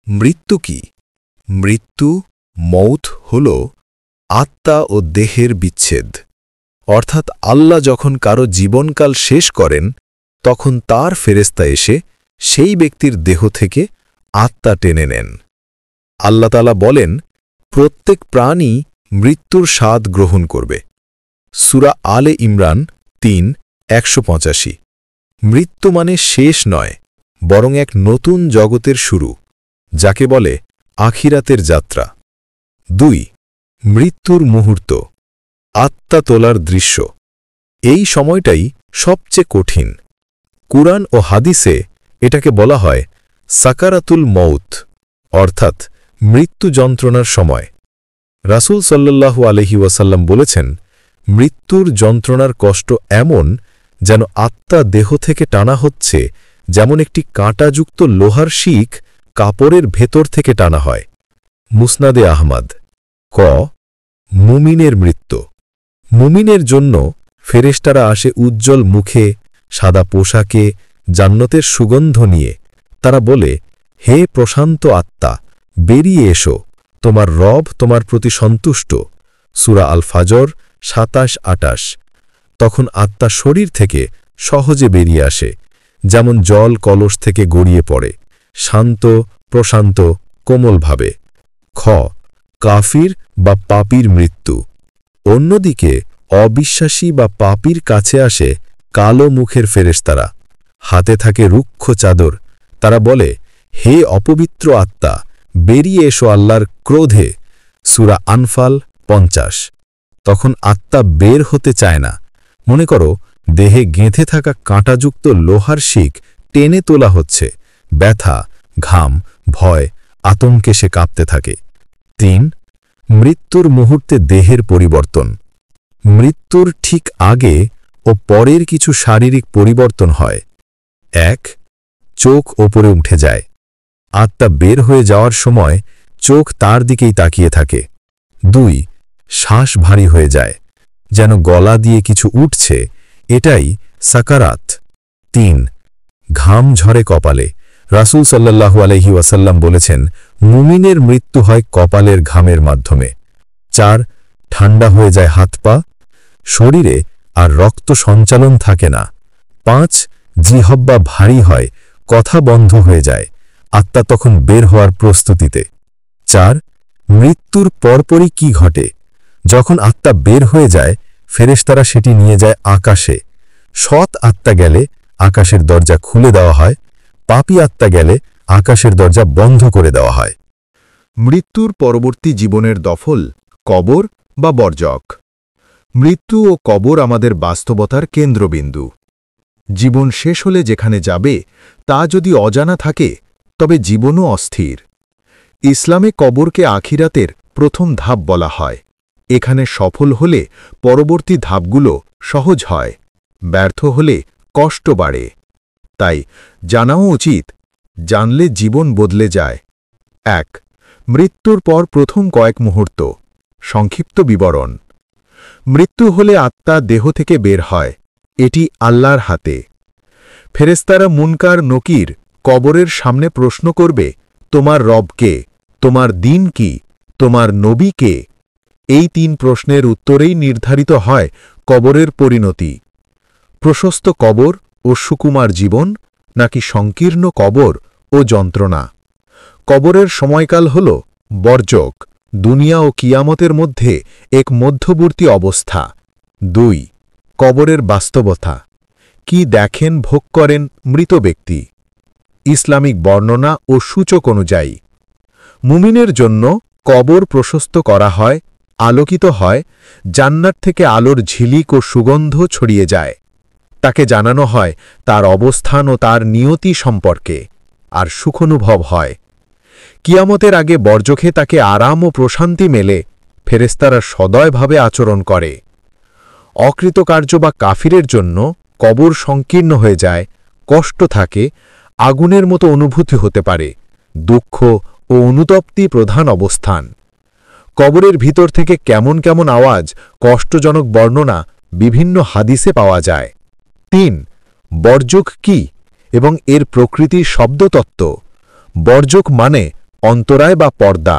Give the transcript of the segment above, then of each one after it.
মৃত্যু কি? মৃত্যু মৌত হল আত্মা ও দেহের বিচ্ছেদ। অর্থাৎ আল্লাহ যখন কারো জীবনকাল শেষ করেন তখন তার ফেরেশতা এসে সেই ব্যক্তির দেহ থেকে আত্মা টেনে নেন। আল্লাহ তাআলা বলেন, প্রত্যেক প্রাণী মৃত্যুর স্বাদ গ্রহণ করবে। সূরা আলে ইমরান ৩:১৮। মৃত্যু মানে শেষ নয়, বরং এক নতুন জগতের শুরু, যাকে বলে আখিরাতের যাত্রা। ২. মৃত্যুর মুহূর্ত, আত্মা তোলার দৃশ্য। এই সময়টাই সবচেয়ে কঠিন। কুরআন ও হাদিসে এটাকে বলা হয় সাকারাতুল মউত, অর্থাৎ মৃত্যু যন্ত্রণার সময়। রাসূল সাল্লাল্লাহু আলাইহি ওয়াসাল্লাম বলেছেন, মৃত্যুর যন্ত্রণার কষ্ট এমন যেন আত্মা দেহ থেকে টানা হচ্ছে, যেমন একটি কাঁটাযুক্ত লোহার শিক কাপড়ের ভেতর থেকে টানা হয়। মুসনাদে আহমদ। ক. মুমিনের মৃত্যু। মুমিনের জন্য ফেরেশতারা আসে উজ্জ্বল মুখে, সাদা পোশাকে, জান্নাতের সুগন্ধ নিয়ে। তারা বলে, হে প্রশান্ত আত্মা, বেরিয়ে এসো, তোমার রব তোমার প্রতি সন্তুষ্ট। সূরা আল ফাজর ২৭-২৮। তখন আত্মা শরীর থেকে সহজে বেরিয়ে আসে, যেমন জল কলস থেকে গড়িয়ে পড়ে, শান্ত, প্রশান্ত, কোমলভাবে। খ. কাফির বা পাপীর মৃত্যু। অন্যদিকে অবিশ্বাসী বা পাপীর কাছে আসে কালো মুখের ফেরেশতারা, হাতে থাকে রুক্ষ চাদর। তারা বলে, হে অপবিত্র আত্মা, বেরিয়ে এসো আল্লাহর ক্রোধে। সূরা আনফাল ৫০। তখন আত্মা বের হতে চায় না। মনে করো, দেহে গেঁথে থাকা কাঁটাযুক্ত লোহার শিক টেনে তোলা হচ্ছে। ব্যথা, ঘাম, ভয়, আতঙ্কে সে কাঁপতে থাকে। ৩. মৃত্যুর মুহূর্তে দেহের পরিবর্তন। মৃত্যুর ঠিক আগে ও পরের কিছু শারীরিক পরিবর্তন হয়। ১. চোখ ওপরে উঠে যায়। আত্মা বের হয়ে যাওয়ার সময় চোখ তার দিকেই তাকিয়ে থাকে। ২. শ্বাস ভারী হয়ে যায়, যেন গলা দিয়ে কিছু উঠছে, এটাই সাকারাত। ৩. ঘাম ঝরে কপালে। রাসূল সাল্লাল্লাহু আলাইহি ওয়াসাল্লাম বলেছেন, মুমিনের মৃত্যু হয় কপালের ঘামের মাধ্যমে। ৪. ঠান্ডা হয়ে যায় হাত পা, শরীরে আর রক্ত সঞ্চালন থাকে না। ৫. জিহ্বা ভারী হয়, কথা বন্ধ হয়ে যায়। আত্মা তখন বের হওয়ার প্রস্তুতিতে। ৪. মৃত্যুর পরপরই কি ঘটে? যখন আত্মা বের হয়ে যায়, ফেরেশতারা সেটি নিয়ে যায় আকাশে। সৎ আত্মা গেলে আকাশের দরজা খুলে দেওয়া হয়, পাপী আত্মা গেলে আকাশের দরজা বন্ধ করে দেওয়া হয়। মৃত্যুর পরবর্তী জীবনের দফল, কবর বা বর্জক। মৃত্যু ও কবর আমাদের বাস্তবতার কেন্দ্রবিন্দু। জীবন শেষ হলে যেখানে যাবে তা যদি অজানা থাকে, তবে জীবনও অস্থির। ইসলামে কবরকে আখিরাতের প্রথম ধাপ বলা হয়। এখানে সফল হলে পরবর্তী ধাপগুলো সহজ হয়, ব্যর্থ হলে কষ্ট বাড়ে। তাই জানাও উচিত, জানলে জীবন বদলে যায়। ১. মৃত্যুর পর প্রথম কয়েক মুহূর্ত। সংক্ষিপ্ত বিবরণ। মৃত্যু হলে আত্মা দেহ থেকে বের হয়। এটি আল্লাহর হাতে। ফেরেশতারা মুনকার নকির কবরের সামনে প্রশ্ন করবে, তোমার রব কে? তোমার দিন কি? তোমার নবী কে? এই ৩ প্রশ্নের উত্তরেই নির্ধারিত হয় কবরের পরিণতি। প্রশস্ত কবর ও সুকুমার জীবন, নাকি সংকীর্ণ কবর ও যন্ত্রণা। কবরের সময়কাল হল বর্জক, দুনিয়া ও কিয়ামতের মধ্যে এক মধ্যবর্তী অবস্থা। ২. কবরের বাস্তবতা। কি দেখেন, ভোগ করেন মৃত ব্যক্তি? ইসলামিক বর্ণনা ও সূচক অনুযায়ী মুমিনের জন্য কবর প্রশস্ত করা হয়, আলোকিত হয়, জান্নাত থেকে আলোর ঝিলিক ও সুগন্ধ ছড়িয়ে যায়। তাকে জানানো হয় তার অবস্থান ও তার নিয়তি সম্পর্কে, আর সুখানুভব হয়। কিয়ামতের আগে বর্জখে তাকে আরাম ও প্রশান্তি মেলে, ফেরেশতারা সদয়ভাবে আচরণ করে। অকৃতকার্য বা কাফিরের জন্য কবর সংকীর্ণ হয়ে যায়, কষ্ট থাকে, আগুনের মতো অনুভূতি হতে পারে, দুঃখ ও অনুতপ্তি প্রধান অবস্থান। কবরের ভিতর থেকে কেমন কেমন আওয়াজ, কষ্টজনক বর্ণনা বিভিন্ন হাদিসে পাওয়া যায়। ৩. বর্জক কি এবং এর প্রকৃতির শব্দতত্ত্ব। বর্জক মানে অন্তরায় বা পর্দা,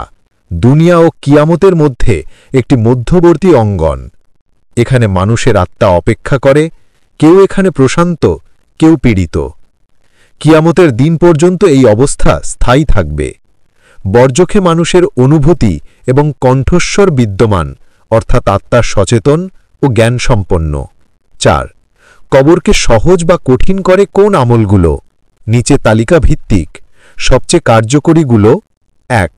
দুনিয়া ও কিয়ামতের মধ্যে একটি মধ্যবর্তী অঙ্গন। এখানে মানুষের আত্মা অপেক্ষা করে, কেউ এখানে প্রশান্ত, কেউ পীড়িত। কিয়ামতের দিন পর্যন্ত এই অবস্থা স্থায়ী থাকবে। বর্জখে মানুষের অনুভূতি এবং কণ্ঠস্বর বিদ্যমান, অর্থাৎ আত্মা সচেতন ও জ্ঞানসম্পন্ন। 4 কবরকে সহজ বা কঠিন করে কোন আমলগুলো? নিচে তালিকা ভিত্তিক সবচেয়ে কার্যকরীগুলো: 1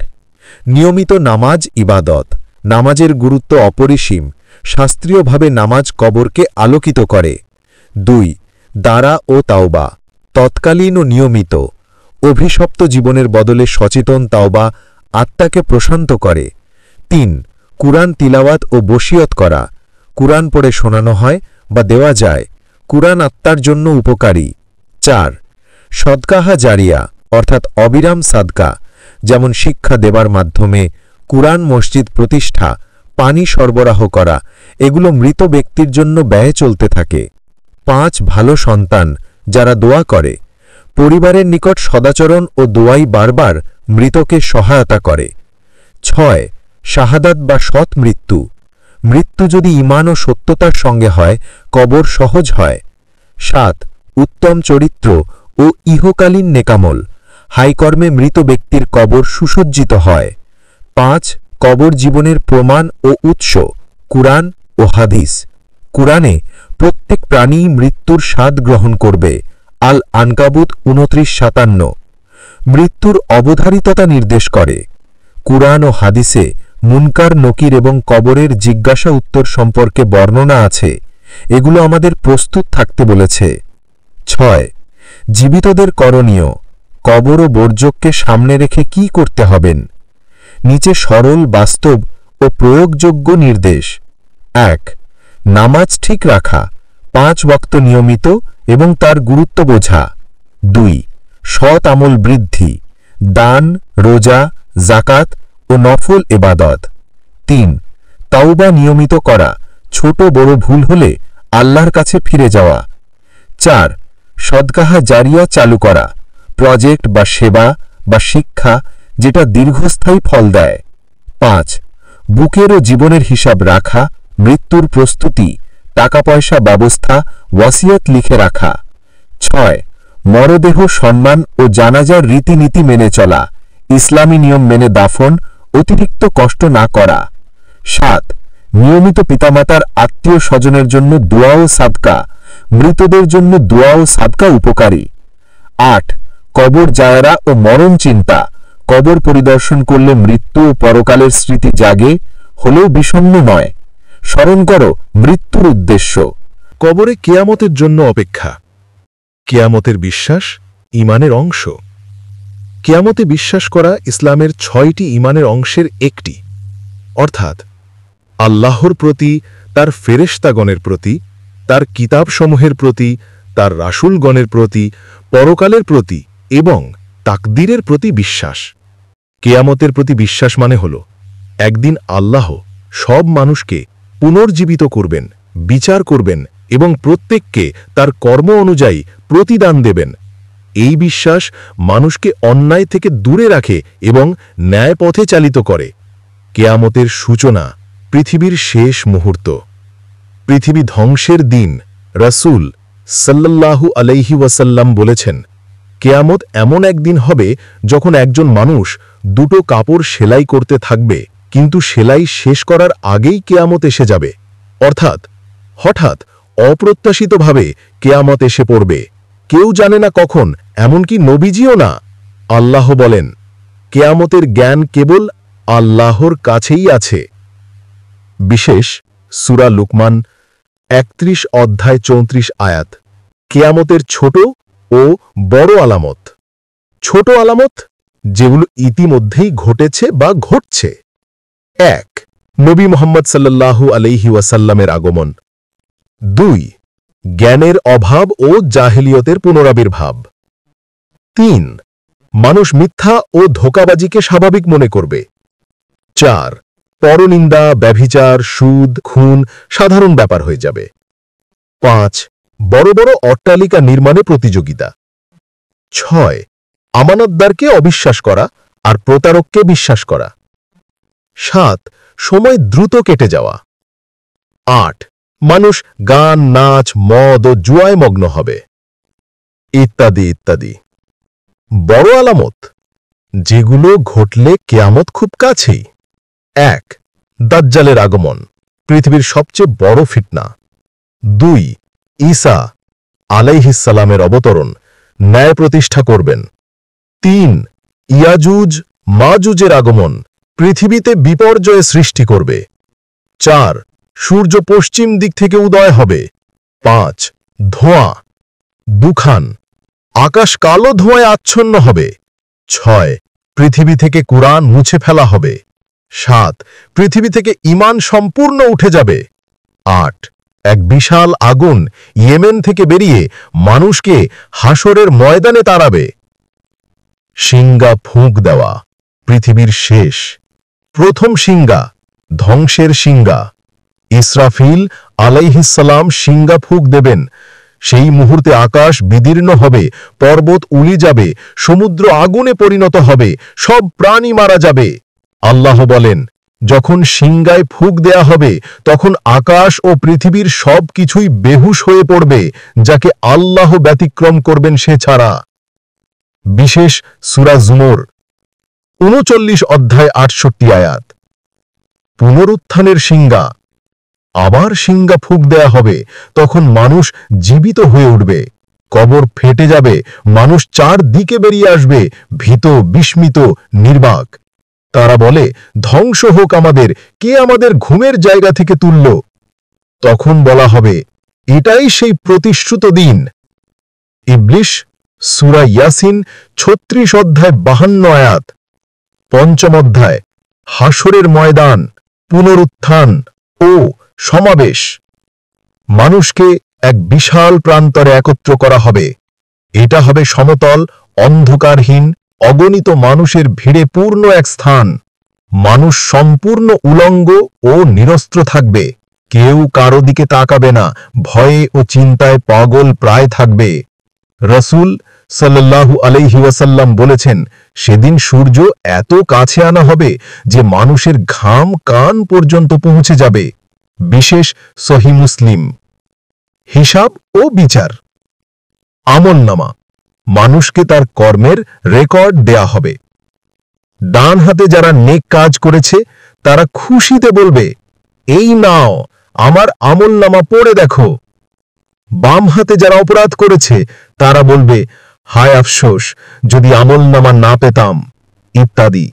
নিয়মিত নামাজ ইবাদত। নামাজের গুরুত্ব অপরিসীম। শাস্ত্রীয়ভাবে নামাজ কবরকে আলোকিত করে। 2 দারা ও তাওবা। তৎকালীন ও নিয়মিত। অভিশপ্ত জীবনের বদলে সচেতন তাওবা আত্মাকে প্রশান্ত করে। 3 কুরআন তিলাওয়াত ও বশিয়ত করা। কুরআন পড়ে শোনানো হয় বা দেওয়া যায়। কুরআন আত্মার জন্য উপকারী। 4 সদকাহা জারিয়া, অর্থাৎ অবিরাম সাদকা, যেমন শিক্ষা দেবার মাধ্যমে, কুরআন মসজিদ প্রতিষ্ঠা, পানি সরবরাহ করা, এগুলো মৃত ব্যক্তির জন্য ব্যয়ে চলতে থাকে। 5 ভালো সন্তান, যারা দোয়া করে। পরিবারের নিকট সদাচরণ ও দোয়াই বারবার মৃতকে সহায়তা করে। 6 শাহাদাত বা সৎ মৃত্যু। মৃত্যু যদি ঈমান ও সত্যতার সঙ্গে হয়, কবর সহজ হয়। 7 উত্তম চরিত্র ও ইহকালীন নেকামল। হাইকর্মে মৃত ব্যক্তির কবর সুসজ্জিত হয়। 5 কবর জীবনের প্রমাণ ও উৎস। কুরআন ও হাদিস। কুরআনে প্রত্যেক প্রাণী মৃত্যুর স্বাদ গ্রহণ করবে। আল আনকাবুত 29-57। মৃত্যুর অবধারিততা নির্দেশ করে। কুরআন ও হাদিসে মুনকার নকির এবং কবরের জিজ্ঞাসা উত্তর সম্পর্কে বর্ণনা আছে। এগুলো আমাদের প্রস্তুত থাকতে বলেছে। 6 জীবিতদের করণীয়। কবর ও বর্জককে সামনে রেখে কি করতে হবেন? নিচে সরল, বাস্তব ও প্রয়োগযোগ্য নির্দেশ। 1 নামাজ ঠিক রাখা, 5 ওয়াক্ত নিয়মিত এবং তার গুরুত্ব বোঝা। 2 সৎ আমল বৃদ্ধি, দান, রোজা, জাকাত ও নফল ইবাদত। 3 তাওবা নিয়মিত করা, ছোট বড় ভুল হলে আল্লাহর কাছে ফিরে যাওয়া। 4 সদকাহা জারিয়া চালু করা, প্রজেক্ট বা সেবা বা শিক্ষা যেটা দীর্ঘস্থায়ী ফল দেয়। 5 বুকের ও জীবনের হিসাব রাখা, মৃত্যুর প্রস্তুতি, টাকা পয়সা ব্যবস্থা, ওয়াসিয়ত লিখে রাখা। 6 মরদেহ সম্মান ও জানাজার রীতিনীতি মেনে চলা, ইসলামী নিয়ম মেনে দাফন, অতিরিক্ত কষ্ট না করা। 7 নিয়মিত পিতামাতার আত্মীয় স্বজনের জন্য দোয়া ও সাদকা, মৃতদের জন্য দোয়া ও সাদকা উপকারী। 8 কবর জায়রা ও মরণ চিন্তা, কবর পরিদর্শন করলে মৃত্যু ও পরকালের স্মৃতি জাগে, হলেও বিষণ্ণ নয়। স্মরণ করো মৃত্যুর উদ্দেশ্য। কবরে কিয়ামতের জন্য অপেক্ষা। কিয়ামতের বিশ্বাস ঈমানের অংশ। কিয়ামতে বিশ্বাস করা ইসলামের 6টি ঈমানের অংশের একটি, অর্থাৎ আল্লাহর প্রতি, তার ফেরেশতাগণের প্রতি, তার কিতাবসমূহের প্রতি, তার রাসূলগণের প্রতি, পরকালের প্রতি এবং তাকদীরের প্রতি বিশ্বাস। কিয়ামতের প্রতি বিশ্বাস মানে হল একদিন আল্লাহ সব মানুষকে পুনর্জীবিত করবেন, বিচার করবেন এবং প্রত্যেককে তার কর্ম অনুযায়ী প্রতিদান দেবেন। এই বিশ্বাস মানুষকে অন্যায় থেকে দূরে রাখে এবং ন্যায় পথে চালিত করে। কিয়ামতের সূচনা পৃথিবীর শেষ মুহূর্ত। পৃথিবী ধ্বংসের দিন রাসূল সাল্লাল্লাহু আলাইহি ওয়াসাল্লাম বলেছেন, কিয়ামত এমন একদিন হবে যখন একজন মানুষ দুটো কাপড় সেলাই করতে থাকবে, কিন্তু সেলাই শেষ করার আগেই কিয়ামত এসে যাবে। অর্থাৎ হঠাৎ অপ্রত্যাশিতভাবে কিয়ামত এসে পড়বে। কেউ জানে না কখন, এমনকি নবীজিও না। আল্লাহ বলেন, কিয়ামতের জ্ঞান কেবল আল্লাহর কাছেই আছে। বিশেষ সূরা লুকমান 31 অধ্যায় 34 আয়াত। কিয়ামতের ছোট ও বড় আলামত। ছোট আলামত যেগুলো ইতিমধ্যেই ঘটেছে বা ঘটছে। 1 নবী মুহাম্মদ সাল্লাল্লাহু আলাইহি ওয়াসাল্লামের আগমন। 2 জ্ঞানের অভাব ও জাহেলিয়তের পুনরাবির্ভাব। 3 মানুষ মিথ্যা ও ধোঁকাবাজিকে স্বাভাবিক মনে করবে। 4 পরনিন্দা, ব্যভিচার, সুদ, খুন সাধারণ ব্যাপার হয়ে যাবে। 5 বড় বড় অট্টালিকা নির্মাণে প্রতিযোগিতা। 6 আমানতদারকে অবিশ্বাস করা আর প্রতারককে বিশ্বাস করা। 7 সময় দ্রুত কেটে যাওয়া। 8 মানুষ গান, নাচ, মদ ও জুয়ায় মগ্ন হবে, ইত্যাদি ইত্যাদি। বড় আলামত যেগুলো ঘটলে কিয়ামত খুব কাছেই। 1 দাজ্জালের আগমন, পৃথিবীর সবচেয়ে বড় ফিতনা। 2 ঈসা আলাইহিস সালামের অবতরণ, ন্যায় প্রতিষ্ঠা করবেন। 3 ইয়াজুজ মাজুজের আগমন, পৃথিবীতে বিপর্যয় সৃষ্টি করবে। 4 সূর্য পশ্চিম দিক থেকে উদয় হবে। 5 ধোঁয়া, দুখান, আকাশ কালো ধোঁয়ায় আচ্ছন্ন হবে। 6 পৃথিবী থেকে কুরআন মুছে ফেলা হবে। 7 পৃথিবী থেকে ঈমান সম্পূর্ণ উঠে যাবে। 8 এক বিশাল আগুন ইয়েমেন থেকে বেরিয়ে মানুষকে হাসরের ময়দানে তাড়াবে। সিংহা ফুঁক দেওয়া, পৃথিবীর শেষ। প্রথম সিংহা, ধ্বংসের সিংহা। ইসরাফিল আলাইহিস সালাম সিংহা ফুঁক দেবেন। সেই মুহূর্তে আকাশ বিদীর্ণ হবে, পর্বত উলি যাবে, সমুদ্র আগুনে পরিণত হবে, সব প্রাণী মারা যাবে। আল্লাহ বলেন, যখন সিংহায় ফুঁক দেয়া হবে তখন আকাশ ও পৃথিবীর সব কিছুই বেহুশ হয়ে পড়বে, যাকে আল্লাহ ব্যতিক্রম করবেন সে ছাড়া। বিশেষ সূরা জুমর ৩৯ অধ্যায় ৬৮ আয়াত। পুনরুত্থানের সিংহা, আবার সিংহা ফুঁক দেয়া হবে, তখন মানুষ জীবিত হয়ে উঠবে, কবর ফেটে যাবে, মানুষ চারদিকে বেরিয়ে আসবে, ভীত, বিস্মিত, নির্বাক। তারা বলে, ধ্বংস হোক আমাদের, কে আমাদের ঘুমের জায়গা থেকে তুলল? তখন বলা হবে, এটাই সেই প্রতিশ্রুত দিন। ইবলিশ সূরা ইয়াসিন ৩৬ অধ্যায় ৫২ আয়াত। পঞ্চম অধ্যায় হাসরের ময়দান, পুনরুত্থান ও সমাবেশ। মানুষকে এক বিশাল প্রান্তরে একত্র করা হবে। এটা হবে সমতল, অন্ধকারহীন, অগণিত মানুষের ভিড়ে পূর্ণ এক স্থান। মানুষ সম্পূর্ণ উলঙ্গ ও নিরস্ত্র থাকবে, কেউ কারো দিকে তাকাবে না, ভয়ে ও চিন্তায় পাগল প্রায় থাকবে। রাসূল সাল্লাল্লাহু আলাইহি ওয়াসাল্লাম বলেছেন, সেদিন সূর্য এত কাছে আনা হবে যে মানুষের ঘাম কান পর্যন্ত পৌঁছে যাবে। বিশেষ সহিহ মুসলিম। হিসাব ও বিচার। আমলনামা, মানুষকে তার কর্মের রেকর্ড দেয়া হবে। ডান হাতে যারা নেক কাজ করেছে তারা খুশিতে বলবে, এই নাও আমার আমলনামা পড়ে দেখো। বাম হাতে যারা অপরাধ করেছে তারা বলবে, হায় আফসোস, যদি আমলনামা না পেতাম, ইত্যাদি।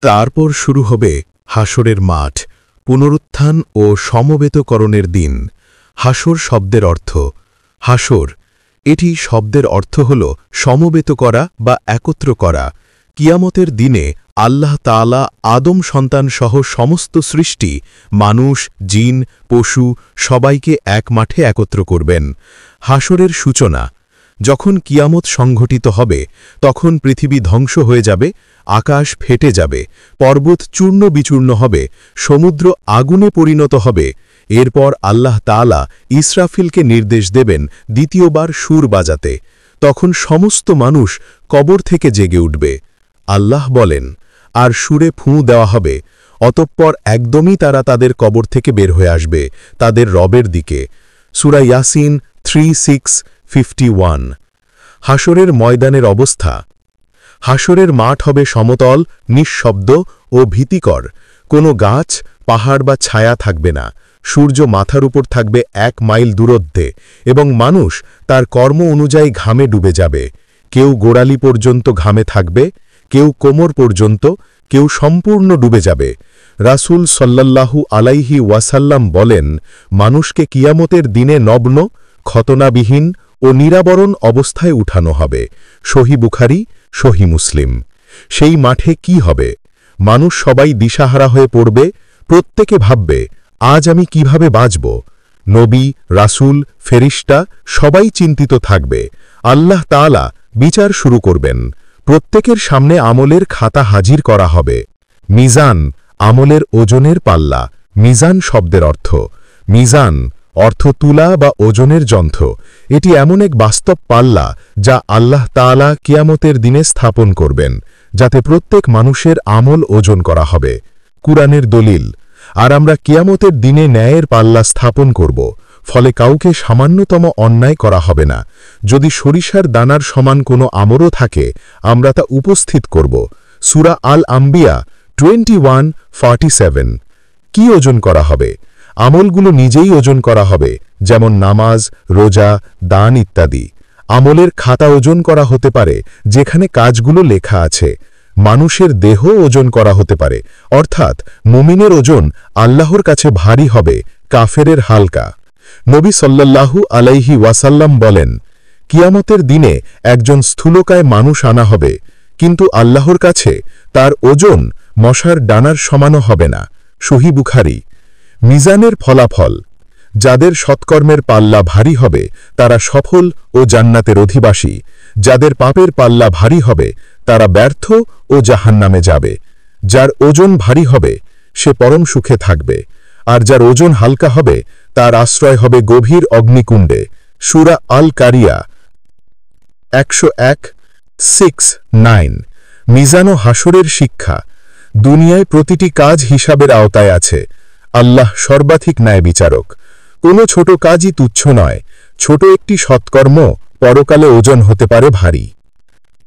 তারপর শুরু হবে হাসরের মাঠ, পুনরুত্থান ও সমবেতকরণের দিন। হাসর শব্দের অর্থ হাসর, এটি শব্দের অর্থ হল সমবেত করা বা একত্র করা। কিয়ামতের দিনে আল্লাহ তাআলা আদম সন্তান সহ সমস্ত সৃষ্টি, মানুষ, জিন, পশু সবাইকে এক মাঠে একত্র করবেন। হাসরের সূচনা, যখন কিয়ামত সংঘটিত হবে তখন পৃথিবী ধ্বংস হয়ে যাবে, আকাশ ফেটে যাবে, পর্বত চূর্ণ বিচূর্ণ হবে, সমুদ্র আগুনে পরিণত হবে। এরপর আল্লাহ তাআলা ইসরাফিলকে নির্দেশ দেবেন দ্বিতীয়বার সুর বাজাতে। তখন সমস্ত মানুষ কবর থেকে জেগে উঠবে। আল্লাহ বলেন, আর সুরে ফুঁ দেওয়া হবে, অতঃপর একদমই তারা তাদের কবর থেকে বের হয়ে আসবে তাদের রবের দিকে। সূরা ইয়াসিন 3:6-51। হাসরের ময়দানের অবস্থা। হাসরের মাঠ হবে সমতল, নিঃশব্দ ও ভীতিকর। কোনো গাছ, পাহাড় বা ছায়া থাকবে না। সূর্য মাথার উপর থাকবে 1 মাইল দূরত্বে এবং মানুষ তার কর্ম অনুযায়ী ঘামে ডুবে যাবে। কেউ গোড়ালি পর্যন্ত ঘামে থাকবে, কেউ কোমর পর্যন্ত, কেউ সম্পূর্ণ ডুবে যাবে। রাসূল সাল্লাল্লাহু আলাইহি ওয়াসাল্লাম বলেন, মানুষকে কিয়ামতের দিনে নগ্ন, খতনাবিহীন ও নিরাবরণ অবস্থায় উঠানো হবে। সহিহ বুখারী, সহিহ মুসলিম। সেই মাঠে কি হবে? মানুষ সবাই দিশাহারা হয়ে পড়বে, প্রত্যেকে ভাববে, আজ আমি কিভাবে বাঁচব? নবী, রাসূল, ফেরেশতা সবাই চিন্তিত থাকবে। আল্লাহ তাআলা বিচার শুরু করবেন। প্রত্যেকের সামনে আমলের খাতা হাজির করা হবে। মিজান, আমলের ওজনের পাল্লা। মিজান শব্দের অর্থ মিজান, অর্থ তুলা বা ওজনের যন্ত্র। এটি এমন এক বাস্তব পাল্লা যা আল্লাহ তাআলা কিয়ামতের দিনে স্থাপন করবেন, যাতে প্রত্যেক মানুষের আমল ওজন করা হবে, কুরআনের দলিল। আর আমরা কিয়ামতের দিনে ন্যায়ের পাল্লা স্থাপন করব, ফলে কাউকে সামান্যতম অন্যায় করা হবে না। যদি সরিষার দানার সমান কোনো আমলও থাকে, আমরা তা উপস্থিত করব। সূরা আল আম্বিয়া 21:47। কি ওজন করা হবে? আমলগুলো নিজেই ওজন করা হবে, যেমন নামাজ, রোজা, দান ইত্যাদি। আমলের খাতা ওজন করা হতে পারে যেখানে কাজগুলো লেখা আছে। মানুষের দেহ ওজন করা হতে পারে, অর্থাৎ মুমিনের ওজন আল্লাহর কাছে ভারী হবে, কাফেরের হালকা। নবী সাল্লাল্লাহু আলাইহি ওয়াসাল্লাম বলেন, কিয়ামতের দিনে একজন স্থূলকায় মানুষ আনা হবে, কিন্তু আল্লাহর কাছে তার ওজন মশার ডানার সমানও হবে না। সহিহ বুখারী। মিজানের ফলাফল। যাদের সৎকর্মের পাল্লা ভারী হবে তারা সফল ও জান্নাতের অধিবাসী, যাদের পাপের পাল্লা ভারী হবে তারা ব্যর্থ ও জাহান্নামে যাবে। যার ওজন ভারী হবে সে পরম সুখে থাকবে, আর যার ওজন হালকা হবে তার আশ্রয় হবে গভীর অগ্নিকুণ্ডে। সূরা আল কারিয়া 101:6-9। মিজান ও হাসরের শিক্ষা। দুনিয়ায় প্রতিটি কাজ হিসাবের আওতায় আছে। আল্লাহ সর্বাধিক ন্যায় বিচারক। কোনো ছোট কাজই তুচ্ছ নয়। ছোট একটি সৎকর্ম পরকালে ওজন হতে পারে ভারী।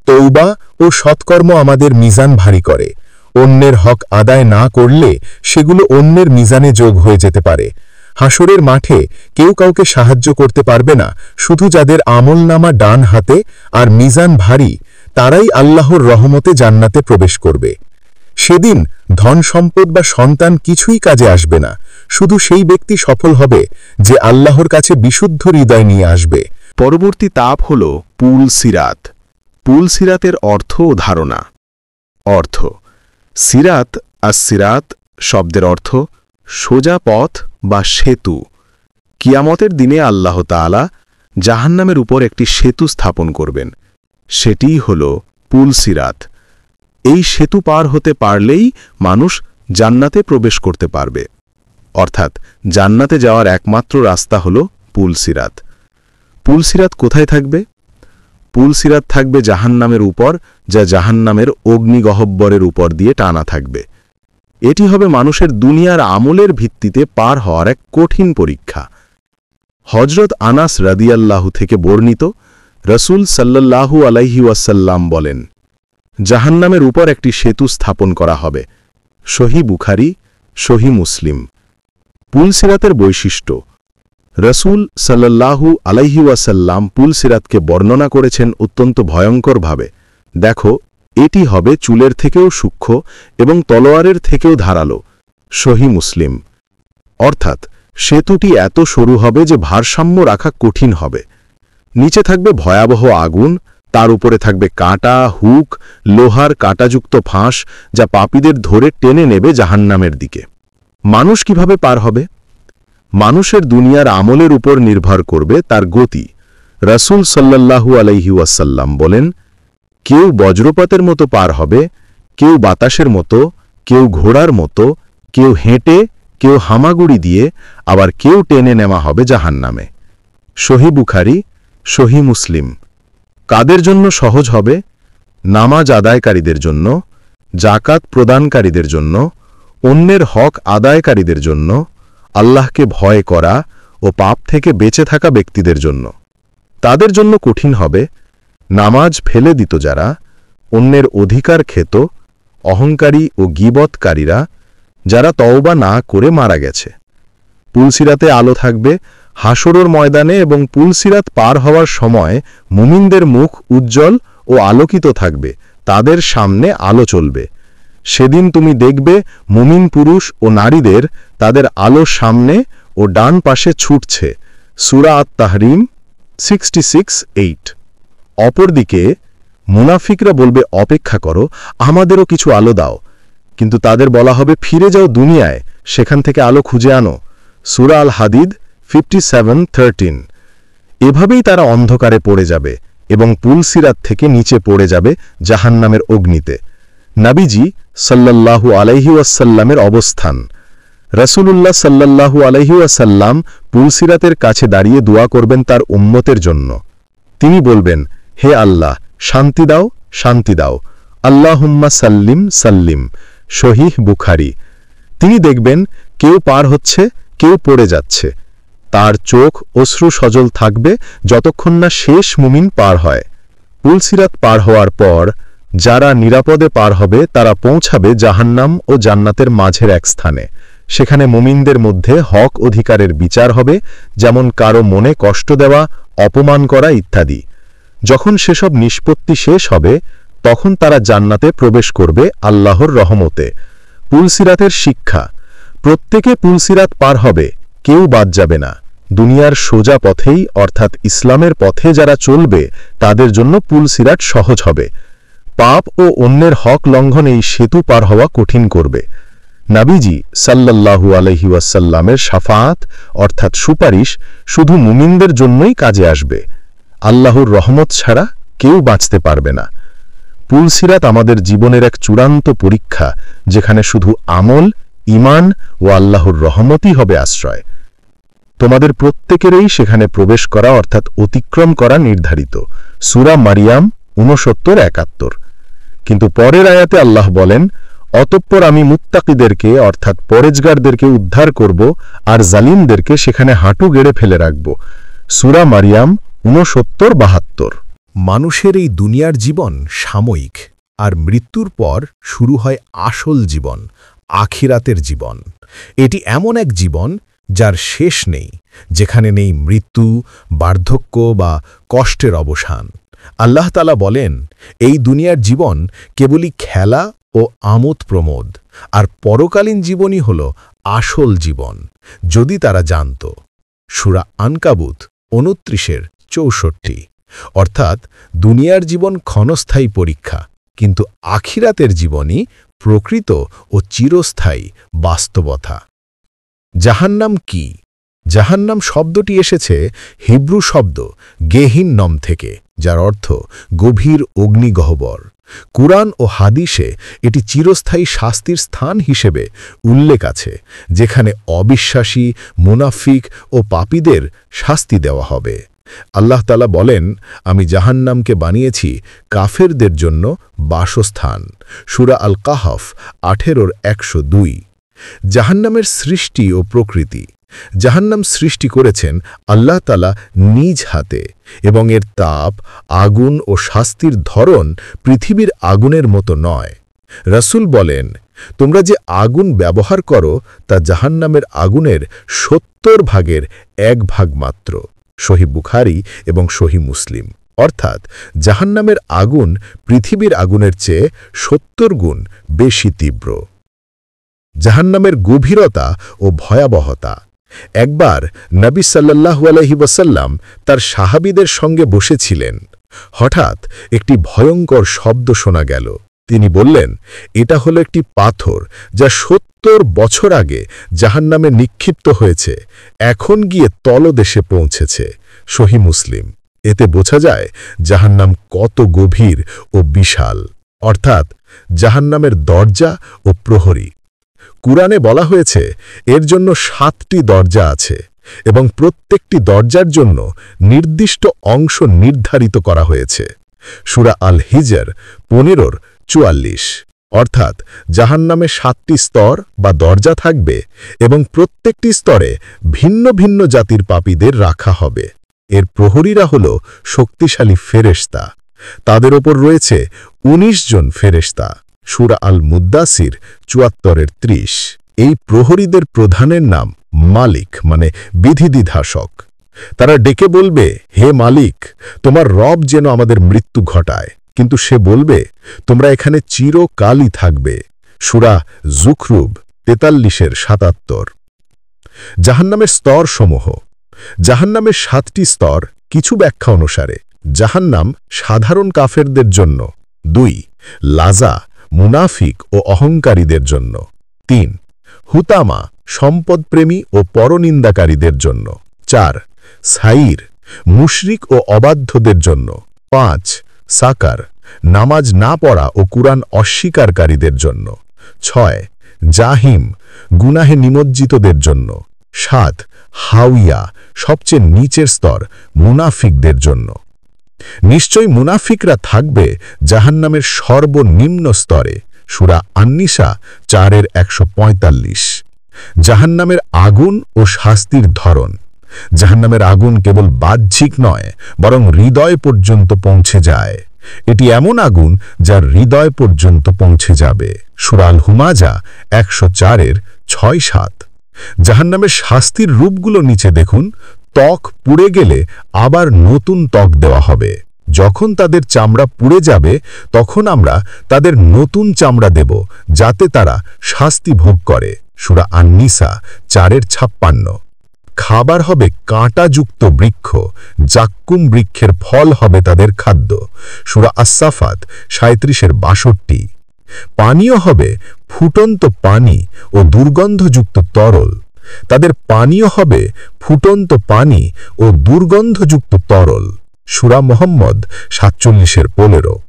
তৌবা ও সৎকর্ম আমাদের মিজান ভারী করে। অন্যের হক আদায় না করলে সেগুলো অন্যের মিজানে যোগ হয়ে যেতে পারে। হাসরের মাঠে কেউ কাউকে সাহায্য করতে পারবে না, শুধু যাদের আমলনামা ডান হাতে আর মিজান ভারী, তারাই আল্লাহর রহমতে জান্নাতে প্রবেশ করবে। সেদিন ধন সম্পদ বা সন্তান কিছুই কাজে আসবে না, শুধু সেই ব্যক্তি সফল হবে যে আল্লাহর কাছে বিশুদ্ধ হৃদয় নিয়ে আসবে। পরবর্তী তাপ হল পুল সিরাত। পুল সিরাতের অর্থ ও ধারণা। অর্থ: সিরাত সিরাত শব্দের অর্থ সোজা পথ বা সেতু। কিয়ামতের দিনে আল্লাহ তাআলা জাহান্নামের উপর একটি সেতু স্থাপন করবেন, সেটিই হল পুল সিরাত। এই সেতু পার হতে পারলেই মানুষ জান্নাতে প্রবেশ করতে পারবে, অর্থাৎ জান্নাতে যাওয়ার একমাত্র রাস্তা হল পুল সিরাত। পুল সিরাত কোথায় থাকবে? পুল সিরাত থাকবে জাহান্নামের উপর, যা জাহান্নামের অগ্নিগহ্বরের উপর দিয়ে টানা থাকবে। এটি হবে মানুষের দুনিয়ার আমলের ভিত্তিতে পার হওয়ার এক কঠিন পরীক্ষা। হযরত আনাস রাদিয়াল্লাহু থেকে বর্ণিত, রাসূল সাল্লাল্লাহু আলাইহি ওয়াসাল্লাম বলেন, জাহান্নামের উপর একটি সেতু স্থাপন করা হবে। সহিহ বুখারী, সহিহ মুসলিম। পুল সিরাতের বৈশিষ্ট্য। রাসূল সাল্লাল্লাহু আলাইহি ওয়াসাল্লাম পুল সিরাতকে বর্ণনা করেছেন অত্যন্ত ভয়ঙ্করভাবে। দেখো, এটি হবে চুলের থেকেও সূক্ষ্ম এবং তলোয়ারের থেকেও ধারালো। সহিহ মুসলিম। অর্থাৎ সেতুটি এত সরু হবে যে ভারসাম্য রাখা কঠিন হবে। নিচে থাকবে ভয়াবহ আগুন, তার উপরে থাকবে কাঁটা, হুক, লোহার কাঁটাযুক্ত ফাঁস, যা পাপীদের ধরে টেনে নেবে জাহান্নামের দিকে। মানুষ কিভাবে পার হবে? মানুষের দুনিয়ার আমলের উপর নির্ভর করবে তার গতি। রাসূল সাল্লাল্লাহু আলাইহি ওয়াসাল্লাম বলেন, কেউ বজ্রপাতের মতো পার হবে, কেউ বাতাসের মতো, কেউ ঘোড়ার মতো, কেউ হেঁটে, কেউ হামাগুড়ি দিয়ে, আবার কেউ টেনে নেওয়া হবে জাহান্নামে। সহিহ বুখারী, সহিহ মুসলিম। কাদের জন্য সহজ হবে? নামাজ আদায়কারীদের জন্য, জাকাত প্রদানকারীদের জন্য, অন্যের হক আদায়কারীদের জন্য, আল্লাহকে ভয় করা ও পাপ থেকে বেঁচে থাকা ব্যক্তিদের জন্য। তাদের জন্য কঠিন হবে নামাজ ফেলে দিত যারা, অন্যের অধিকার খেত, অহংকারী ও গীবতকারীরা, যারা তওবা না করে মারা গেছে। পুলসিরাতে আলো থাকবে হাসরের ময়দানে, এবং পুলসিরাত পার হওয়ার সময় মুমিনদের মুখ উজ্জ্বল ও আলোকিত থাকবে, তাদের সামনে আলো চলবে। সেদিন তুমি দেখবে মুমিন পুরুষ ও নারীদের তাদের আলোর সামনে ও ডান পাশে ছুটছে। সূরা আত-তাহরিম 66:8। অপরদিকে মুনাফিকরা বলবে, অপেক্ষা করো, আমাদেরও কিছু আলো দাও। কিন্তু তাদের বলা হবে, ফিরে যাও দুনিয়ায়, সেখান থেকে আলো খুঁজে আনো। সূরা আল হাদিদ 57:13। এভাবেই তারা অন্ধকারে পড়ে যাবে এবং পুলসিরাত থেকে নিচে পড়ে যাবে জাহান্নামের অগ্নিতে। নবীজি সাল্লাল্লাহু আলাইহি ওয়াসাল্লামের অবস্থান। রাসূলুল্লাহ সাল্লাল্লাহু আলাইহি ওয়াসাল্লাম পুলসিরাতের কাছে দাঁড়িয়ে দোয়া করবেন তার উম্মতের জন্য। তিনি বলবেন, হে আল্লাহ, শান্তি দাও, শান্তি দাও। আল্লাহুম্মা সাল্লিম সাল্লিম, সহিহ বুখারী। তিনি দেখবেন কেউ পার হচ্ছে, কেউ পড়ে যাচ্ছে। তার চোখ অশ্রু সজল থাকবে যতক্ষণ না শেষ মুমিন পার হয়। পুলসিরাত পার হওয়ার পর যারা নিরাপদে পার হবে তারা পৌঁছাবে জাহান্নাম ও জান্নাতের মাঝের এক স্থানে। সেখানে মুমিনদের মধ্যে হক অধিকারের বিচার হবে, যেমন কারো মনে কষ্ট দেওয়া, অপমান করা ইত্যাদি। যখন সেসব নিষ্পত্তি শেষ হবে তখন তারা জান্নাতে প্রবেশ করবে আল্লাহর রহমতে। পুলসিরাতের শিক্ষা: প্রত্যেকে পুলসিরাত পার হবে, কেউ বাদ যাবে না। দুনিয়ার সোজা পথেই অর্থাৎ ইসলামের পথে যারা চলবে তাদের জন্য পুলসিরাত সহজ হবে। পাপ ও অন্যের হক লঙ্ঘন এই সেতু পার হওয়া কঠিন করবে। নাবিজি সাল্লাল্লাহু আলাইহি ওয়াসাল্লামের শাফাআত অর্থাৎ সুপারিশ শুধু মুমিনদের জন্যই কাজে আসবে। আল্লাহর রহমত ছাড়া কেউ বাঁচতে পারবে না। পুলসিরাত আমাদের জীবনের এক চূড়ান্ত পরীক্ষা, যেখানে শুধু আমল, ঈমান ও আল্লাহর রহমতই হবে আশ্রয়। তোমাদের প্রত্যেকেরই সেখানে প্রবেশ করা অর্থাৎ অতিক্রম করা নির্ধারিত। সূরা মারিয়াম ৬৯-৭১। কিন্তু পরের আয়াতে আল্লাহ বলেন, অতঃপর আমি মুত্তাকিদেরকে অর্থাৎ পরেজগারদেরকে উদ্ধার করব আর জালিমদেরকে সেখানে হাঁটু গেড়ে ফেলে রাখব। সূরা মারিয়াম ৬৯-৭২। মানুষের এই দুনিয়ার জীবন সাময়িক, আর মৃত্যুর পর শুরু হয় আসল জীবন, আখিরাতের জীবন। এটি এমন এক জীবন যার শেষ নেই, যেখানে নেই মৃত্যু, বার্ধক্য বা কষ্টের অবসান। আল্লাহ তাআলা বলেন, এই দুনিয়ার জীবন কেবলই খেলা ও আমোদ প্রমোদ, আর পরকালীন জীবনই হল আসল জীবন, যদি তারা জানত। সূরা আনকাবুত ২৯-৬৪। অর্থাৎ দুনিয়ার জীবন ক্ষণস্থায়ী পরীক্ষা, কিন্তু আখিরাতের জীবনই প্রকৃত ও চিরস্থায়ী বাস্তবতা। জাহান্নাম কি? জাহান্নাম শব্দটি এসেছে হিব্রু শব্দ গেহিন্নম থেকে, যার অর্থ গভীর অগ্নিগহ্বর। কুরআন ও হাদিসে এটি চিরস্থায়ী শাস্তির স্থান হিসেবে উল্লেখ আছে, যেখানে অবিশ্বাসী, মুনাফিক ও পাপীদের শাস্তি দেওয়া হবে। আল্লাহ তাআলা বলেন, আমি জাহান্নামকে বানিয়েছি কাফেরদের জন্য বাসস্থান। সূরা আল কাহফ ১৮-১০২। জাহান্নামের সৃষ্টি ও প্রকৃতি: জাহান্নাম সৃষ্টি করেছেন আল্লাহ তাআলা নিজ হাতে, এবং এর তাপ, আগুন ও শাস্তির ধরন পৃথিবীর আগুনের মতো নয়। রাসূল বলেন, তোমরা যে আগুন ব্যবহার করো তা জাহান্নামের আগুনের ৭০ ভাগের ১ ভাগ মাত্র। সহিহ বুখারী এবং সহিহ মুসলিম। অর্থাৎ জাহান্নামের আগুন পৃথিবীর আগুনের চেয়ে ৭০ গুণ বেশি তীব্র। জাহান্নামের গভীরতা ও ভয়াবহতা: একবার নবী সাল্লাল্লাহু আলাইহি ওয়াসাল্লাম তার সাহাবীদের সঙ্গে বসেছিলেন। হঠাৎ একটি ভয়ঙ্কর শব্দ শোনা গেল। তিনি বললেন, এটা হলো একটি পাথর যা ৭০ বছর আগে জাহান্নামে নিক্ষিপ্ত হয়েছে, এখন গিয়ে তলদেশে পৌঁছেছে। সহিহ মুসলিম। এতে বোঝা যায় জাহান্নাম কত গভীর ও বিশাল, অর্থাৎ জাহান্নামের দরজা ও প্রহরী। কুরআনে বলা হয়েছে এর জন্য ৭টি দরজা আছে, এবং প্রত্যেকটি দরজার জন্য নির্দিষ্ট অংশ নির্ধারিত করা হয়েছে। সূরা আল হিজর ১৫-৪৪। অর্থাৎ জাহান্নামে ৭টি স্তর বা দরজা থাকবে, এবং প্রত্যেকটি স্তরে ভিন্ন ভিন্ন জাতির পাপীদের রাখা হবে। এর প্রহরীরা হল শক্তিশালী ফেরেশতা। তাদের ওপর রয়েছে ১৯ জন ফেরেশতা। সূরা আল মুদ্দাসির ৭৪-৩০। এই প্রহরীদের প্রধানের নাম মালিক, মানে বিধিনির্ধারক। তারা ডেকে বলবে, হে মালিক, তোমার রব যেন আমাদের মৃত্যু ঘটায়। কিন্তু সে বলবে, তোমরা এখানে চিরকালই থাকবে। সূরা যুখরুব ৪৩-৭৭। জাহান্নামের স্তরসমূহ: জাহান্নামের ৭টি স্তর কিছু ব্যাখ্যা অনুসারে। জাহান্নাম সাধারণ কাফেরদের জন্য। ২ লাজা, মুনাফিক ও অহংকারীদের জন্য। ৩ হুতামা, সম্পদপ্রেমী ও পরনিন্দাকারীদের জন্য। ৪ সাইর, মুশরিক ও অবাধ্যদের জন্য। ৫ সাকার, নামাজ না পড়া ও কুরআন অস্বীকারীদের জন্য। ৬ জাহিম, গুনাহে নিমজ্জিতদের জন্য। ৭ হাউইয়া, সবচেয়ে নিচের স্তর, মুনাফিকদের জন্য। নিশ্চয়ই মুনাফিকরা থাকবে জাহান্নামের সর্বনিম্ন স্তরে। সূরা আন-নিসা 4:145। জাহান্নামের আগুন ও শাস্তির ধরন। জাহান্নামের আগুন কেবল বাহ্যিক নয়, বরং হৃদয় পর্যন্ত পৌঁছে যায়। এটি এমন আগুন যার হৃদয় পর্যন্ত পৌঁছে যাবে। সূরা আল-হুমাজা 104:6-7। জাহান্নামের শাস্তির রূপগুলো নিচে দেখুন। ত্বক পুড়ে গেলে আবার নতুন ত্বক দেওয়া হবে। যখন তাদের চামড়া পুড়ে যাবে তখন আমরা তাদের নতুন চামড়া দেব, যাতে তারা শাস্তি ভোগ করে। সূরা আন-নিসা 4:56। খাবার হবে কাঁটাযুক্ত বৃক্ষ, জাক্কুম বৃক্ষের ফল হবে তাদের খাদ্য। সূরা আস-সাফাত 37:62। পানীয় হবে ফুটন্ত পানি ও দুর্গন্ধযুক্ত তরল। তাদের পানীয় হবে ফুটন্ত পানি ও দুর্গন্ধযুক্ত তরল। সূরা মুহাম্মদ 47:15।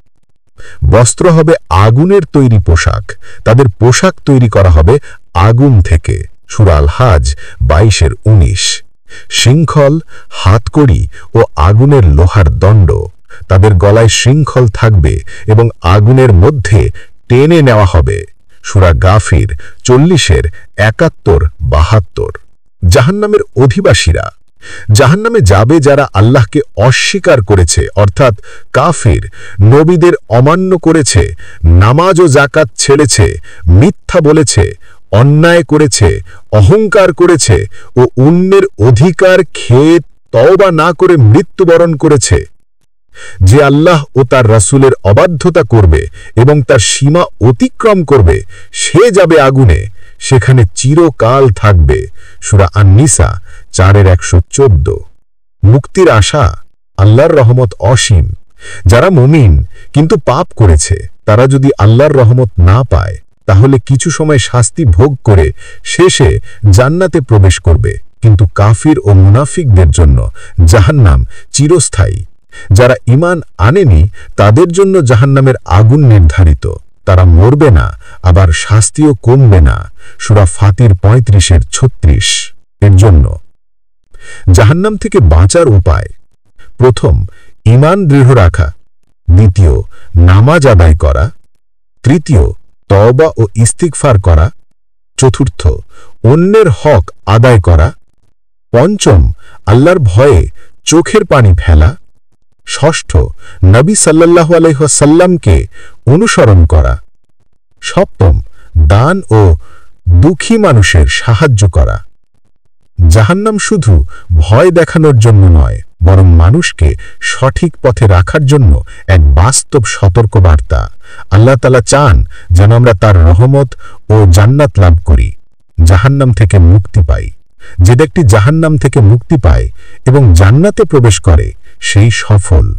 বস্ত্র হবে আগুনের তৈরি পোশাক, তাদের পোশাক তৈরি করা হবে আগুন থেকে। সূরা আল-হাজ 22:19। শৃঙ্খল, হাতকড়ি ও আগুনের লোহার দণ্ড, তাদের গলায় শৃঙ্খল থাকবে এবং আগুনের মধ্যে টেনে নেওয়া হবে। সূরা গাফির 40:71-72। জাহান্নামের অধিবাসীরা। জাহান্নামে যাবে যারা আল্লাহকে অস্বীকার করেছে, অর্থাৎ কাফির, নবীদের অমান্য করেছে, নামাজ ও যাকাত ছেড়েছে, মিথ্যা বলেছে, অন্যায় করেছে, অহংকার করেছে ও অন্যের অধিকার খেয়ে তওবা না করে মৃত্যুবরণ করেছে। যে আল্লাহ ও তার রাসূলের অবাধ্যতা করবে এবং তার সীমা অতিক্রম করবে, সে যাবে আগুনে, সেখানে চিরকাল থাকবে। সূরা আন-নিসা 4:114। মুক্তির আশা। আল্লাহর রহমত অসীম। যারা মুমিন কিন্তু পাপ করেছে, তারা যদি আল্লাহর রহমত না পায়, তাহলে কিছু সময় শাস্তি ভোগ করে শেষে জান্নাতে প্রবেশ করবে। কিন্তু কাফির ও মুনাফিকদের জন্য জাহান্নাম চিরস্থায়ী। যারা ঈমান আনেনি তাদের জন্য জাহান্নামের আগুন নির্ধারিত। তারা মরবে না, আবার শাস্তিও কমবে না। সূরা ফাতির 35:36। এর জন্য জাহান্নাম থেকে বাঁচার উপায়। প্রথম, ঈমান দৃঢ় রাখা। দ্বিতীয়, নামাজ আদায় করা। তৃতীয়, তওবা ও ইস্তিগফার করা। চতুর্থ, অন্যের হক আদায় করা। পঞ্চম, আল্লাহর ভয়ে চোখের পানি ফেলা। ষষ্ঠ, নবী সাল্লাল্লাহু আলাইহি ওয়াসাল্লামকে অনুসরণ করা। সপ্তম, দান ও দুঃখী মানুষের সাহায্য করা। জাহান্নাম শুধু ভয় দেখানোর জন্য নয়, বরং মানুষকে সঠিক পথে রাখার জন্য এক বাস্তব সতর্কবার্তা। আল্লাহ তাআলা চান যেন আমরা তার রহমত ও জান্নাত লাভ করি, জাহান্নাম থেকে মুক্তি পাই। যে ব্যক্তি জাহান্নাম থেকে মুক্তি পায় এবং জান্নাতে প্রবেশ করে, সেই সফল।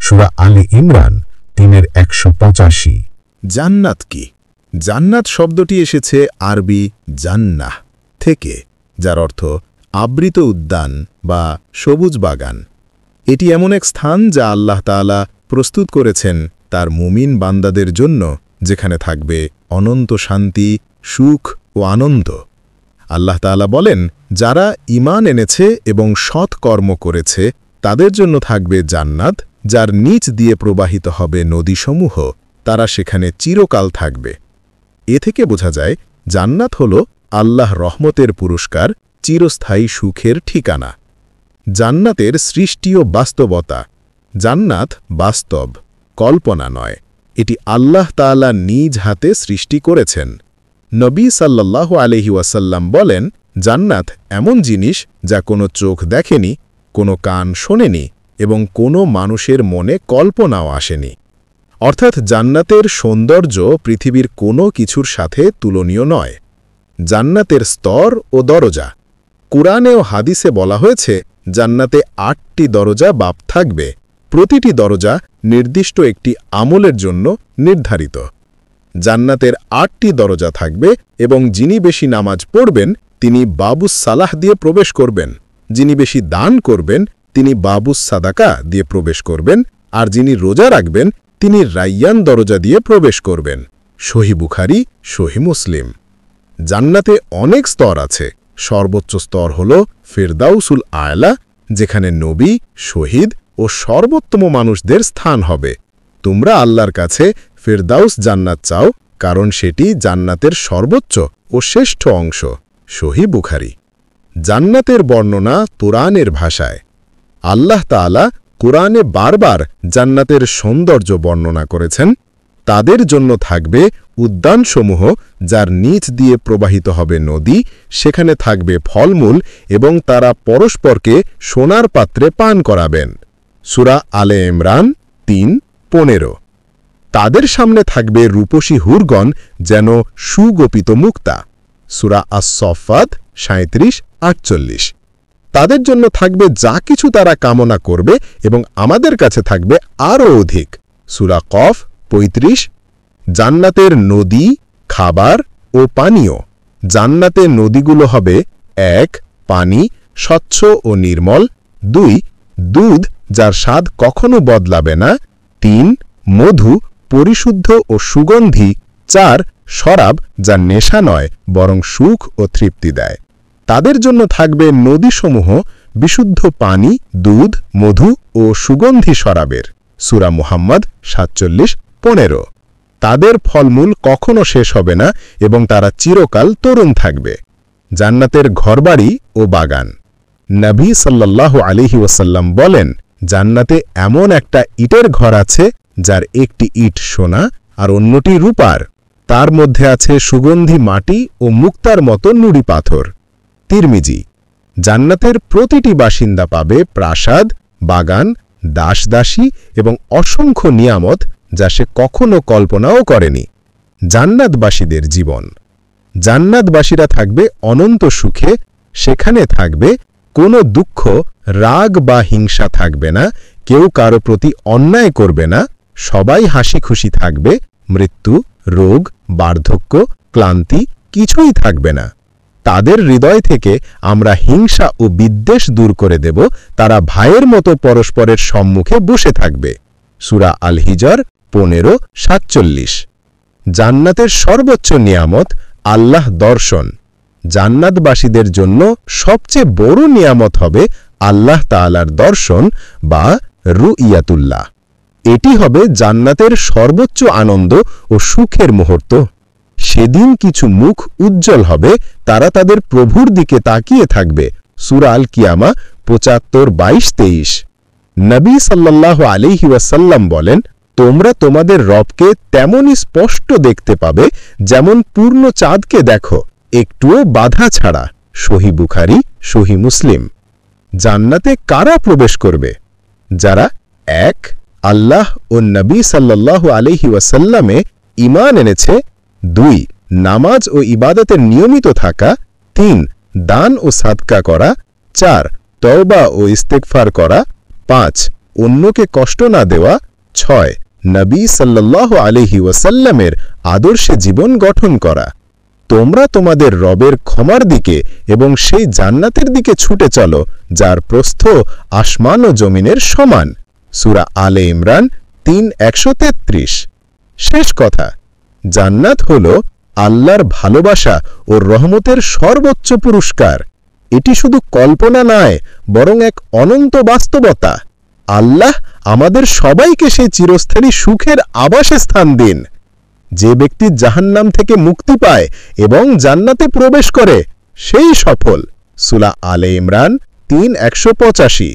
সূরা আলী ইমরান 3:185। জান্নাত কি? জান্নাত শব্দটি এসেছে আরবি জান্নাহ থেকে, যার অর্থ আবৃত উদ্যান বা সবুজ বাগান। এটি এমন এক স্থান যা আল্লাহ তাআলা প্রস্তুত করেছেন তার মুমিন বান্দাদের জন্য, যেখানে থাকবে অনন্ত শান্তি, সুখ ও আনন্দ। আল্লাহ তাআলা বলেন, যারা ঈমান এনেছে এবং সৎ কর্ম করেছে তাদের জন্য থাকবে জান্নাত, যার নিচ দিয়ে প্রবাহিত হবে নদীসমূহ, তারা সেখানে চিরকাল থাকবে। এ থেকে বোঝা যায় জান্নাত হল আল্লাহ রহমতের পুরস্কার, চিরস্থায়ী সুখের ঠিকানা। জান্নাতের সৃষ্টি ও বাস্তবতা। জান্নাত বাস্তব, কল্পনা নয়। এটি আল্লাহ তাআলা নিজ হাতে সৃষ্টি করেছেন। নবী সাল্লাল্লাহু আলাইহি ওয়াসাল্লাম বলেন, জান্নাত এমন জিনিস যা কোনো চোখ দেখেনি, কোনো কান শোনেনি এবং কোনো মানুষের মনে কল্পনাও আসেনি। অর্থাৎ জান্নাতের সৌন্দর্য পৃথিবীর কোনো কিছুর সাথে তুলনীয় নয়। জান্নাতের স্তর ও দরজা। কুরআনে ও হাদিসে বলা হয়েছে জান্নাতে 8টি দরজা বাব থাকবে। প্রতিটি দরজা নির্দিষ্ট একটি আমলের জন্য নির্ধারিত। জান্নাতের 8টি দরজা থাকবে এবং যিনি বেশি নামাজ পড়বেন তিনি বাবুস সালাহ দিয়ে প্রবেশ করবেন, যিনি বেশি দান করবেন তিনি বাবুস সাদাকা দিয়ে প্রবেশ করবেন, আর যিনি রোজা রাখবেন তিনি রাইয়ান দরজা দিয়ে প্রবেশ করবেন। সহিহ বুখারী, সহিহ মুসলিম। জান্নাতে অনেক স্তর আছে। সর্বোচ্চ স্তর হল ফিরদাউসুল আয়লা, যেখানে নবী, শহীদ ও সর্বোত্তম মানুষদের স্থান হবে। তোমরা আল্লাহর কাছে ফিরদাউস জান্নাত চাও, কারণ সেটি জান্নাতের সর্বোচ্চ ও শ্রেষ্ঠ অংশ। সহিহ বুখারী। জান্নাতের বর্ণনা কোরআনের ভাষায়। আল্লাহ তাআলা কোরআনে বারবার জান্নাতের সৌন্দর্য বর্ণনা করেছেন। তাদের জন্য থাকবে উদ্যানসমূহ, যার নিচ দিয়ে প্রবাহিত হবে নদী, সেখানে থাকবে ফলমূল এবং তারা পরস্পরকে সোনার পাত্রে পান করাবেন। সূরা আলে ইমরান 3:15। তাদের সামনে থাকবে রূপসী হুরগণ, যেন সুগোপিত মুক্তা। সূরা আস-সফফাত 37-48। তাদের জন্য থাকবে যা কিছু তারা কামনা করবে এবং আমাদের কাছে থাকবে আরও অধিক। সূরা কফ 35। জান্নাতের নদী, খাবার ও পানীয়। জান্নাতের নদীগুলো হবে 1. পানি, স্বচ্ছ ও নির্মল। 2. দুধ, যার স্বাদ কখনো বদলাবে না। 3. মধু, পরিশুদ্ধ ও সুগন্ধি। 4. শরাব, যা নেশা নয় বরং সুখ ও তৃপ্তি দেয়। তাদের জন্য থাকবে নদীসমূহ, বিশুদ্ধ পানি, দুধ, মধু ও সুগন্ধি শরাবের। সূরা মুহাম্মদ 47:15। তাদের ফলমূল কখনো শেষ হবে না এবং তারা চিরকাল তরুণ থাকবে। জান্নাতের ঘরবাড়ি ও বাগান। নবী সাল্লাল্লাহু আলাইহি ওয়াসাল্লাম বলেন, জান্নাতে এমন একটা ইটের ঘর আছে যার একটি ইট সোনা আর অন্যটি রূপার। তার মধ্যে আছে সুগন্ধি মাটি ও মুক্তার মতো নুড়ি পাথর। তিরমিজি। জান্নাতের প্রতিটি বাসিন্দা পাবে প্রাসাদ, বাগান, দাসদাসী এবং অসংখ্য নিয়ামত, যা সে কখনো কল্পনাও করেনি। জান্নাতবাসীদের জীবন। জান্নাতবাসীরা থাকবে অনন্ত সুখে। সেখানে থাকবে কোনো দুঃখ, রাগ বা হিংসা থাকবে না। কেউ কারো প্রতি অন্যায় করবে না। সবাই হাসি খুশি থাকবে। মৃত্যু, রোগ, বার্ধক্য, ক্লান্তি কিছুই থাকবে না। তাদের হৃদয় থেকে আমরা হিংসা ও বিদ্বেষ দূর করে দেব। তারা ভাইয়ের মতো পরস্পরের সম্মুখে বসে থাকবে। সূরা আল হিজর 15:47। জান্নাতের সর্বোচ্চ নিয়ামত আল্লাহ দর্শন। জান্নাতবাসীদের জন্য সবচেয়ে বড় নিয়ামত হবে আল্লাহ তাআলার দর্শন বা রুইয়াতুল্লাহ। এটি হবে জান্নাতের সর্বোচ্চ আনন্দ ও সুখের মুহূর্ত। সেদিন কিছু মুখ উজ্জ্বল হবে, তারা তাদের প্রভুর দিকে তাকিয়ে থাকবে। সূরা আল কিয়ামা 75:22-23। নবী সাল্লাল্লাহু আলাইহি ওয়াসাল্লাম বলেন, তোমরা তোমাদের রবকে তেমনই স্পষ্ট দেখতে পাবে যেমন পূর্ণ চাঁদকে দেখো, একটুও বাধা ছাড়া। সহিহ বুখারী, সহিহ মুসলিম। জান্নাতে কারা প্রবেশ করবে? যারা 1. আল্লাহ ও নবী সাল্লাল্লাহু আলাইহি ওয়াসাল্লামে ঈমান এনেছে। 2. নামাজ ও ইবাদতের নিয়মিত থাকা। 3. দান ও সাদকা করা। 4. তওবা ও ইস্তেগফার করা। 5. অন্যকে কষ্ট না দেওয়া। 6. নবী সাল্লাল্লাহু আলাইহি ওয়াসাল্লামের আদর্শে জীবন গঠন করা। তোমরা তোমাদের রবের ক্ষমার দিকে এবং সেই জান্নাতের দিকে ছুটে চলো, যার প্রস্থ আসমান ও জমিনের সমান। সূরা আলে ইমরান 3:133। শেষ কথা, জান্নাত হল আল্লাহর ভালোবাসা ও রহমতের সর্বোচ্চ পুরস্কার। এটি শুধু কল্পনা নয়, বরং এক অনন্ত বাস্তবতা। আল্লাহ আমাদের সবাইকে সেই চিরস্থায়ী সুখের আবাসে স্থান দিন। যে ব্যক্তি জাহান্নাম থেকে মুক্তি পায় এবং জান্নাতে প্রবেশ করে, সেই সফল। সূরা আলে ইমরান 3:185।